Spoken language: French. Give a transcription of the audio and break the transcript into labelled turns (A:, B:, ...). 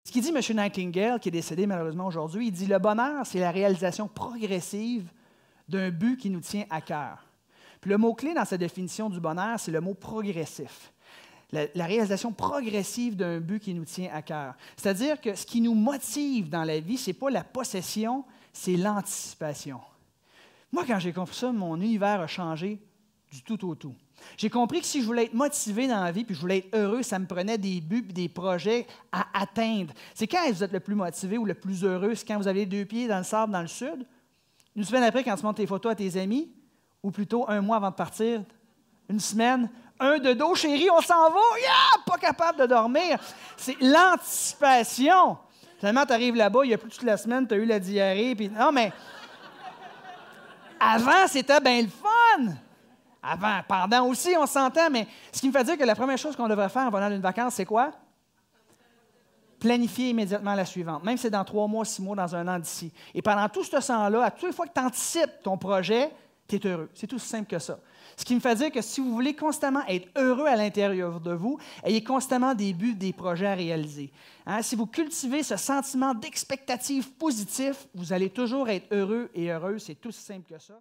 A: Ce qu'il dit M. Nightingale, qui est décédé malheureusement aujourd'hui, il dit « Le bonheur, c'est la réalisation progressive d'un but qui nous tient à cœur. » Puis le mot-clé dans sa définition du bonheur, c'est le mot « progressif ». La réalisation progressive d'un but qui nous tient à cœur. C'est-à-dire que ce qui nous motive dans la vie, ce n'est pas la possession, c'est l'anticipation. Moi, quand j'ai compris ça, mon univers a changé du tout au tout. J'ai compris que si je voulais être motivé dans la vie, puis je voulais être heureux, ça me prenait des buts et des projets à atteindre. C'est quand vous êtes le plus motivé ou le plus heureux, c'est quand vous avez les 2 pieds dans le sable dans le sud, une semaine après quand tu montres tes photos à tes amis, ou plutôt 1 mois avant de partir, une semaine, un de dos, chérie, on s'en va, yeah! Pas capable de dormir. C'est l'anticipation. Finalement, tu arrives là-bas, il n'y a plus toute la semaine, tu as eu la diarrhée, puis non, mais avant, c'était bien le fun. Avant, pendant aussi, on s'entend, mais ce qui me fait dire que la première chose qu'on devrait faire en venant d'une vacance, c'est quoi? Planifier immédiatement la suivante, même si c'est dans 3 mois, 6 mois, dans 1 an d'ici. Et pendant tout ce temps-là, à toutes les fois que tu anticipes ton projet, tu es heureux. C'est tout simple que ça. Ce qui me fait dire que si vous voulez constamment être heureux à l'intérieur de vous, ayez constamment des buts, des projets à réaliser. Hein? Si vous cultivez ce sentiment d'expectative positif, vous allez toujours être heureux et heureuse. C'est tout simple que ça.